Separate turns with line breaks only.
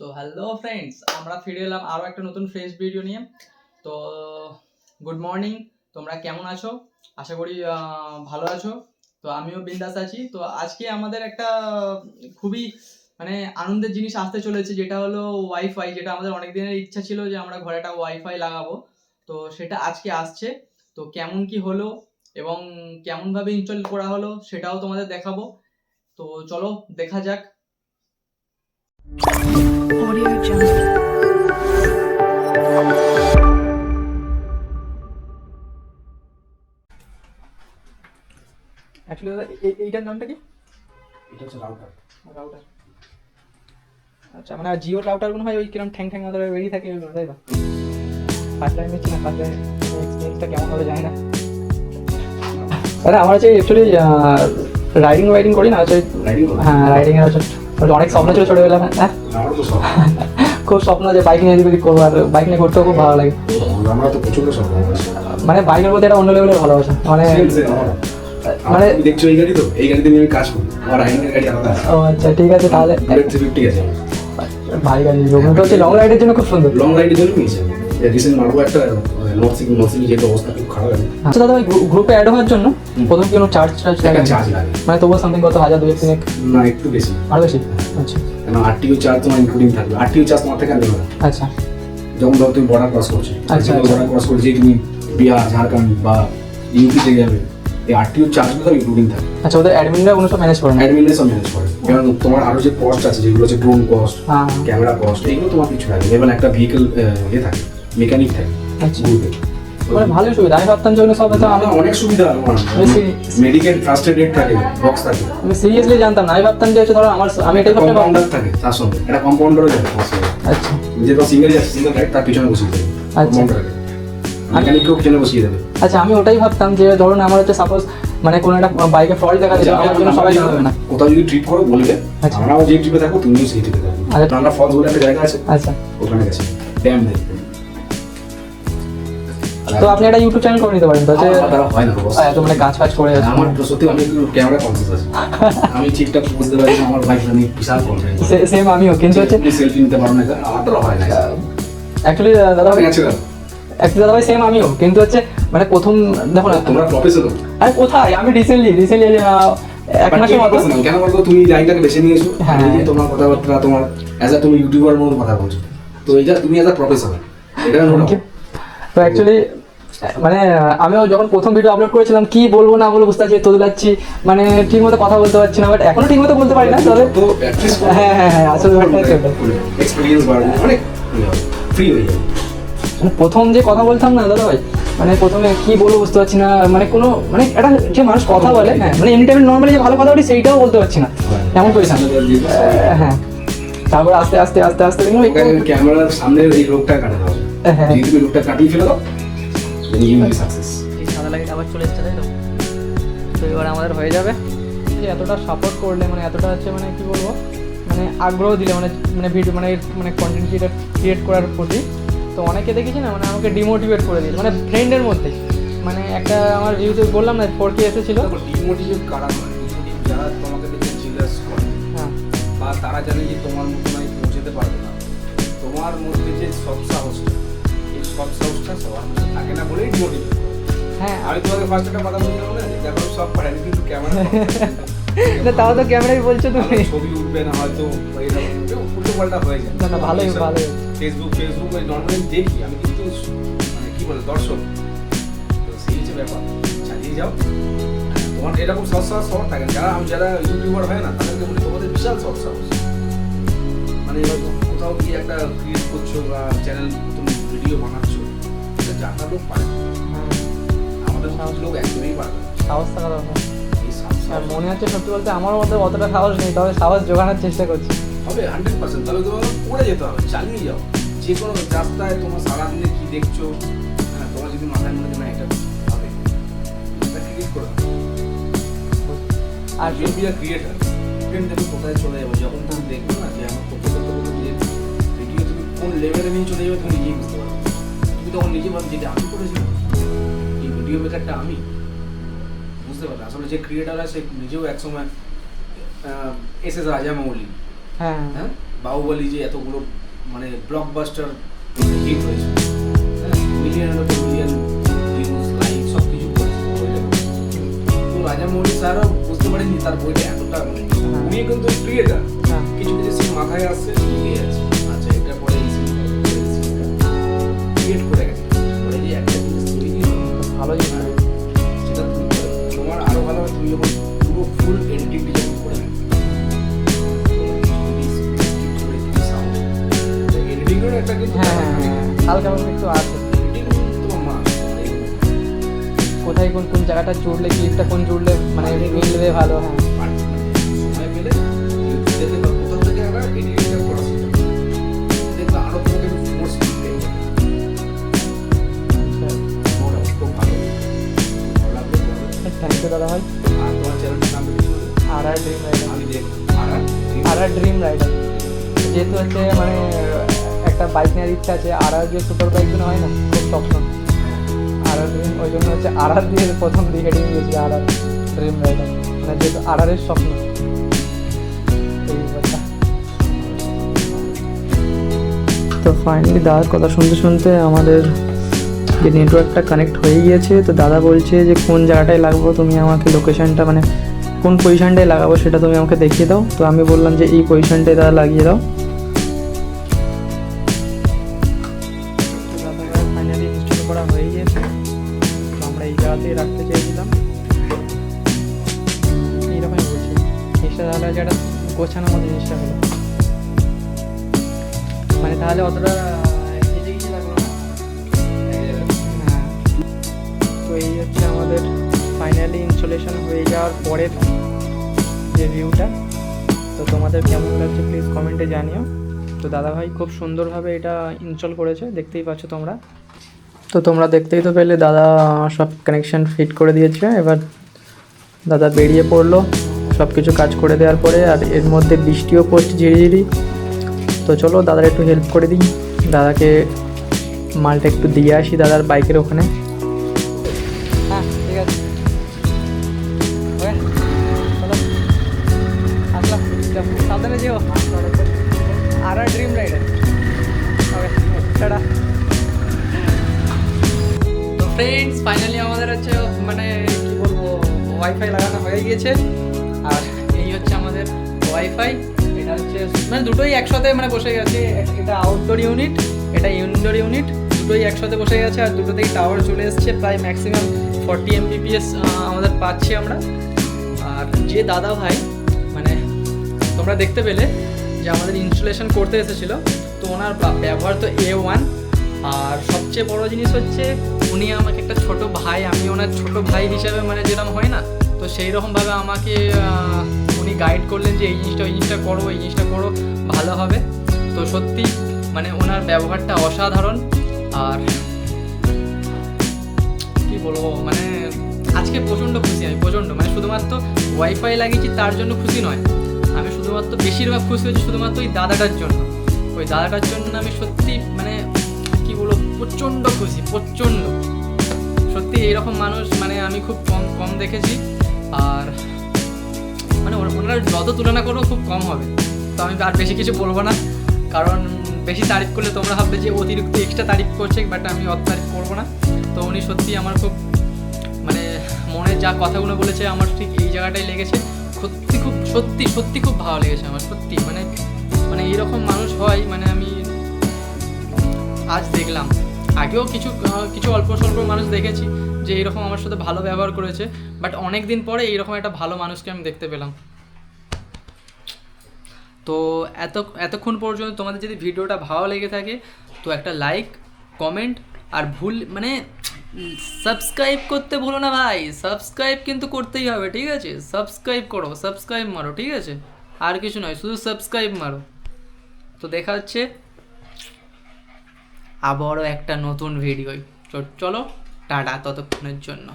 তো hello friends, আমরা ফিরে এলাম আরও একটা নতুন ফ্রেশ ভিডিও নিয়ে। তো গুড মর্নিং, তোমরা কেমন আছো? আশা করি ভালো আছো। তো আমিও বিন্দাস আছি। তো আজকে আমাদের একটা খুবই আনন্দের জিনিস আসতে চলেছে, যেটা হলো ওয়াইফাই, যেটা আমাদের অনেক দিনের ইচ্ছা ছিল যে আমরা ঘরে একটা ওয়াইফাই লাগাবো। তো সেটা আজকে আসছে। তো কেমন কি হলো এবং কেমনভাবে ইনস্টল করা হলো সেটাও তোমাদের দেখাবো। তো চলো দেখা যাক।
Audio Jungle.
অ্যাকচুয়ালি এইটার নামটা কি?
এটা হচ্ছে রাউটার।
রাউটার। আচ্ছা, মানে জিও রাউটার গুলো হয় ওই কিরকম ঠ্যাং ঠ্যাং মতো বেরিয়ে থাকে, তাই না? ফার্স্ট টাইম দেখছি না, ফার্স্ট টাইম এক্সপিরিয়েন্সটা কেমন হবে জানি না। আরে আমার হচ্ছে অ্যাকচুয়ালি রাইডিং করি না, হচ্ছে হ্যাঁ রাইডিংয়ের হচ্ছে অনেক স্বপ্ন ছিল ছোটোবেলা। হ্যাঁ
আমারও তো শখ।
খুব স্বপ্ন যে বাইক নিয়ে এদিক ওদিক করবো, আর বাইক নিয়ে ঘুরতেও খুব ভালো লাগে।
আমরা তো প্রচন্ড শখ।
মানে বাইকের প্রতি একটা অন্য লেভেলের ভালোবাসা। মানে
তুমি দেখছো এই গাড়ি, তো এই গাড়িতে আমি কাজ করি, আমার রাইডিংয়ের গাড়ি আলাদা আছে।
ও আচ্ছা, ঠিক আছে তাহলে।
350 আছে
ভাই গাড়ি ওগুলো হচ্ছে লং রাইডের জন্য খুব সুন্দর।
লং রাইডের জন্য নিয়েছি আমি। রিসেন্ট মারবো একটা নর্থ সিটি যেটা অবস্থা খুব খারাপ আছে।
আচ্ছা দাদা, ওই গ্রুপে অ্যাড হওয়ার জন্য প্রথম কোনো চার্জ
একটা চার্জ লাগে,
মানে তবুও সামথিং কত, 1000 2
না একটু বেশি,
আরো বেশি? আচ্ছা
কারণ আরটিও চার্জ তোমার ইনক্লুডিং থাকবে। আরটিও চার্জ তোমার থেকে আনতে হবে।
আচ্ছা
যখন ধরো তুমি বর্ডার ক্রস করছো,
আচ্ছা,
বর্ডার ক্রস করছি তুমি বিহার, ঝাড়খণ্ড বা ইউপিতে যাবে, এই আরটিও চার্জগুলো ইনক্লুডিং থাকে।
আচ্ছা, ওদের অ্যাডমিনরা কোনো সব ম্যানেজ করে না?
অ্যাডমিনে সব ম্যানেজ করে। কারণ তোমার আরো যে কস্ট আছে, যেগুলো হচ্ছে ড্রোন কস্ট,
হ্যাঁ
ক্যামেরা কস্ট, এগুলো তোমার কিছু থাকে। এবার একটা ভেহিকল থাকে, মেকানিক থাকে
আচ্ছা,
গ্রুপে।
মানে ভালোই সুবিধা। আমি ভাবতাম যে ওগুলো সব হয়তো
আমার অনেক সুবিধা। আমার
বেশি
মেডিকেল ফার্স্ট এড থাকে, বক্স থাকে,
আমি সিরিয়াসলি জানতাম না। আমি ভাবতাম যে হচ্ছে ধরো আমি এটাই ভাবতাম।
কম্পাউন্ডার থাকে তার সঙ্গে, একটা কম্পাউন্ডারও যাবে তোমার সঙ্গে।
আচ্ছা
যেটা সিঙ্গেল যাচ্ছে, সিঙ্গেল গাড়ি তার পিছনে বসিয়ে দেবে কম্পাউন্ডারকে, মেকানিককেও পিছনে বসিয়ে দেবে।
আচ্ছা, আমি ওটাই ভাবতাম যে ধরুন আমার হচ্ছে সাপোজ মানে কোনো একটা বাইকে ফল্ট দেখা দিল, আমার জন্য সবাই জানাবে না।
কোথাও যদি ট্রিপ করো বলবে,
আচ্ছা।
আমরাও যে ট্রিপে থাকবো তুমিও সেই ট্রিপে থাকো।
আচ্ছা।
টান্ডা ফলস বলে একটা জায়গা আছে,
আচ্ছা,
ওখানে গেছে ড্যাম দেখবে।
তো আপনি একটা ইউটিউব চ্যানেল করে নিতে পারেন। তো হচ্ছে
আমার দ্বারা হয় না বস।
এত মানে কাজ ফাজ করে যাচ্ছে।
আমার সত্যি আমি একটু ক্যামেরা কনসিয়াস আছি। আমি ঠিকঠাক বুঝতে পারি না আমার বাইক নিয়ে বিশাল কনফিডেন্স।
সেম আমিও, কিন্তু হচ্ছে
সেলফি নিতে পারো না, আমার দ্বারা হয় না।
অ্যাকচুয়ালি দাদা ভাই সেম আমিও, কিন্তু হচ্ছে মানে প্রথম দেখো না
তোমরা প্রফেশনাল।
আরে কোথায়, আমি রিসেন্টলি এক মাসের মতো।
কেন বলতো তুমি লাইনটাকে বেছে নিয়েছো?
হ্যাঁ।
এই যে তোমার কথাবার্তা, তোমার অ্যাজ আ তুমি ইউটিউবার মতো কথা বলছো, তো এটা তুমি অ্যাজ আ প্রফেশনাল, এটা নোট।
তো অ্যাকচুয়ালি মানে আমিও যখন প্রথম ভিডিও আপলোড করেছিলাম, কি বলবো না বলবো বুঝতে পারছি, তোদের যাচ্ছি মানে ঠিক মতো কথা বলতে পারছি না, বাট এখনো ঠিক মতো বলতে পারি না। তবে
তো প্র্যাকটিস
হ্যাঁ আসলে ব্যাপারটা হচ্ছে ওটা।
এক্সপেরিয়েন্স বাড়বে, অনেক ফ্রি হয়ে যাবে।
মানে প্রথম যে কথা বলতাম না দাদা ভাই, মানে প্রথমে কি বলবো বুঝতে পারছি না, মানে কোনো মানে একটা যে মানুষ কথা বলে, হ্যাঁ মানে এমনি টাইমে নর্মালি যে ভালো কথা বলি সেইটাও বলতে পারছি না, এমন পরিস্থিতি। হ্যাঁ, তারপর আস্তে আস্তে আস্তে আস্তে দেখলাম
ক্যামেরার সামনে এই লোকটা কাটাতে হবে।
হ্যাঁ,
যদি তুমি লোকটা কাটিয়ে ফেলে দাও, then you will be success.
এই সাদা লাইট আবার চলে এসেছে, তাই তো? তো এবার আমাদের হয়ে যাবে। যে এতটা সাপোর্ট করলে, মানে এতটা হচ্ছে মানে কি বলবো, মানে আগ্রহ দিলে মানে ভিডিও মানে কন্টেন্ট ক্রিয়েট করার প্রতি, তো অনেকে দেখেছি না মানে আমাকে ডিমোটিভেট করে দিয়েছে, মানে ফ্রেন্ডের মধ্যে। মানে একটা আমার ভিউতে বললাম না 4K এসেছিল।
ডিমোটিভেট কারা করে? ডিমোটিভ যারা তোমাকে দেখে জিলাস করে,
হ্যাঁ
বা তারা জানে যে তোমার মতো নাই পৌঁছাতে পারবে না। তোমার মধ্যে যে সব সাহসটা, এই সব সাহসটা সবার মধ্যে থাকে না বলেই ডিমোটিভেট।
হ্যাঁ,
আমি তোমাকে ফার্স্ট একটা কথা বলছিলাম না, যে দেখো সব পারে, আমি কিন্তু ক্যামেরা
না তাও তো ক্যামেরাই বলছো তুমি।
ছবি উঠবে না হয়তো, উল্টো পাল্টা হয়ে যায়।
না ভালোই ভালোই।
ফেসবুক ওই নর্মালি দেখি আমি, কিন্তু মানে কি বলে দর্শক, তো সেই যে ব্যাপার, চালিয়ে যাও। তোমার এরকম সহজ সবার থাকে। যারা ইউটিউবার হয় না, তাদেরকে বলি তোমাদের বিশাল সহজ মানে কোথাও গিয়ে একটা ক্রিয়েট করছো বা চ্যানেল তুমি ভিডিও বানাচ্ছো, এটা যারা লোক পারে, আমাদের লোক একদমই পারে না।
সাহস থাকা দরকার।
এই সাহস
আর মনে হচ্ছে সত্যি বলতে আমারও মধ্যে অতটা সাহস নেই, তবে সাহস জোগানোর চেষ্টা করছি।
হবে 100%। তবে তোমাকে পড়ে যেতে হবে, চালিয়ে যাও। যে কোনো রাস্তায় তোমার সারাদিনে কি দেখছো, হ্যাঁ, তোমার যদি মাথায় মনে হয় না এটা হবে, এটা ক্রিয়েট করো।
আর
ক্রিয়েটার তুমি কোথায় চলে যাবে যখন তুমি দেখবে না যে আমার করতে যে ভিডিও তুমি কোন লেভেলে নিয়ে চলে যাবে, তুমি নিজেই বুঝতে পারবে। তুমি তখন নিজে ভাবো যেটা আমি করেছিলাম, এই ভিডিও মেকারটা আমি বুঝতে পারবে। আসলে যে ক্রিয়েটার আছে সে নিজেও একসময় এসএস রাজা মৌলি,
হ্যাঁ
হ্যাঁ, বাহুবলী যে এতগুলো মানে ব্লকবাস্টার হিট হয়েছে, মিলিয়নের উপর মিলিয়ন ভিউজ, লাইক সব কিছু করেছে বইটাকে। তো রাজামৌলি স্যারও বুঝতে পারেনি তার বইটা এতটা মানে, উনি কিন্তু ক্রিয়েটার,
হ্যাঁ
কিছু কিছু সিন মাথায় আসছে লিখে যাচ্ছে, আচ্ছা এটা পরে এই সিনটা ক্রিয়েট করে গেছে, পরে যে একটা জিনিস তৈরি হলো,
ভালো জিনিস।
সেটা তুমি করে তোমার আরো ভালো হবে তুমি যখন পুরো ফুল এডিটিংটি যখন করে নেবে। এডিটিংয়ের একটা কিন্তু
হ্যাঁ হালকা হালকা একটু আছে,
এডিটিং তোমার মা
কোথায় কোন কোন জায়গাটা জুড়লে ক্লিপটা কোন জুড়লে মানে মিলবে ভালো। হ্যাঁ
সময় পেলে দেখতে পাবো কোথা থেকে আমরা এডিটিংটা করা শিখতে পারি, দেখবে আরো তোমাকে মোর স্কিল পেয়ে যাবে। ওটা খুব ভালো লাগবে।
থ্যাংক ইউ দাদা ভাই।
আর তোমার চ্যানেলটার নাম কি বলে?
আর ড্রিম রাইডার।
আমি দেখলাম আর
ড্রিম রাইডার, যেহেতু হচ্ছে মানে একটা বাইক নেওয়ার ইচ্ছা আছে, যে সুপার বাইকগুলো হয় না খুব স্বপ্ন, ড্রিম, ওই জন্য হচ্ছে দিয়ে প্রথম দিকে হেডিং দিয়েছি ড্রিম রাইডার, মানে যেহেতু এর স্বপ্ন এই ব্যাপারটা। তো ফাইনালি দাদার কথা শুনতে শুনতে আমাদের যে নেটওয়ার্কটা কানেক্ট হয়ে গিয়েছে। তো দাদা বলছে যে কোন জায়গাটায় লাগবো, তুমি আমাকে লোকেশনটা মানে কোন পজিশনটায় লাগাবো সেটা তুমি আমাকে দেখিয়ে দাও। তো আমি বললাম যে এই পজিশনটায় দাদা লাগিয়ে দাও। দাদা ফাইনালি ইনস্টল করা হয়ে গিয়েছে। তো আমরা এই জায়গাতেই রাখতে চেয়েছিলাম, এইরকমই বলছি জিনিসটা, তাহলে যেটা গোছানোর মতো জিনিসটা হলো, মানে তাহলে অতটা তো এই হচ্ছে আমাদের ফাইনালি ইনস্টলেশন হয়ে যাওয়ার পরের যে ভিউটা। তো তোমাদের কেমন লাগছে প্লিজ কমেন্টে জানিও। তো দাদাভাই খুব সুন্দরভাবে এটা ইনস্টল করেছে, দেখতেই পাচ্ছ তোমরা। তো তোমরা দেখতেই তো পেলে দাদা সব কানেকশান ফিট করে দিয়েছে। এবার দাদা বেরিয়ে পড়লো সব কিছু কাজ করে দেওয়ার পরে, আর এর মধ্যে বৃষ্টিও পড়ছে ঝিরিঝিরি। তো চলো দাদার একটু হেল্প করে দিই, দাদাকে মালটা একটু দিয়ে আসি দাদার বাইকের ওখানে। হ্যাঁ ঠিক আছে, চলো আসলাম, সাবধানে যেও। আর ড্রিম রাইডার, টাটা। তো ফ্রেন্ডস ফাইনালি আমাদের হচ্ছে মানে কি বলবো ওয়াইফাই লাগানো হয়ে গিয়েছে, আর এই হচ্ছে আমাদের ওয়াইফাই। এটা হচ্ছে মানে দুটোই একসাথে মানে বসে গেছে, এটা আউটডোর ইউনিট, এটা ইনডোর ইউনিট, দুটোই একসাথে বসে গেছে। আর দুটোতেই টাওয়ার চলে এসছে, প্রায় ম্যাক্সিমাম 40 Mbps আমাদের পাচ্ছি আমরা। আর যে দাদা ভাই মানে তোমরা দেখতে পেলে যে আমাদের ইনস্টলেশন করতে এসেছিলো, তো ওনার ব্যবহার তো A1। আর সবচেয়ে বড় জিনিস হচ্ছে উনি আমাকে একটা ছোট ভাই, আমি ওনার ছোট ভাই হিসাবে মানে যেরকম হয় না, তো সেই রকমভাবে আমাকে উনি গাইড করলেন যে এই জিনিসটা ওই জিনিসটা করো, এই জিনিসটা করো ভালো হবে। তো সত্যি মানে ওনার ব্যবহারটা অসাধারণ। আর কি বলবো মানে আজকে প্রচণ্ড খুশি আমি, প্রচণ্ড মানে শুধুমাত্র ওয়াইফাই লাগিয়েছি তার জন্য খুশি নয়, আমি শুধুমাত্র বেশিরভাগ খুশি হয়েছি শুধুমাত্র ওই দাদাটার জন্য। ওই দাদাটার জন্য আমি সত্যি মানে কি বলবো প্রচণ্ড খুশি, প্রচণ্ড সত্যি। এইরকম মানুষ মানে আমি খুব কম দেখেছি। আর মানে ওনারা যত তুলনা করবো খুব কম হবে। তো আমি আর বেশি কিছু বলবো না, কারণ বেশি তারিফ করলে তোমরা ভাববে যে অতিরিক্ত এক্সট্রা তারিফ করছে, বাট আমি অত তারিফ করবো না। তো উনি সত্যি আমার খুব মানে মনে যা কথাগুলো বলেছে আমার ঠিক এই জায়গাটাই লেগেছে, সত্যি খুব সত্যি সত্যি খুব ভালো লেগেছে আমার সত্যি। মানে মানে এইরকম মানুষ হয় মানে আমি আজ দেখলাম, আগেও কিছু কিছু অল্প স্বল্প মানুষ দেখেছি যে এইরকম আমার সাথে ভালো ব্যবহার করেছে, বাট অনেক দিন পরে এইরকম একটা ভালো মানুষকে আমি দেখতে পেলাম। তো এতক্ষণ পর্যন্ত তোমাদের যদি ভিডিওটা ভালো লেগে থাকে তো একটা লাইক, কমেন্ট আর মানে সাবস্ক্রাইব করতে ভুলো না ভাই, সাবস্ক্রাইব কিন্তু করতেই হবে, ঠিক আছে? সাবস্ক্রাইব করো, সাবস্ক্রাইব মারো, ঠিক আছে? আর কিছু নয়, শুধু সাবস্ক্রাইব মারো। তো দেখা হচ্ছে আবারও একটা নতুন ভিডিও। চলো টাটা ততক্ষণের জন্য।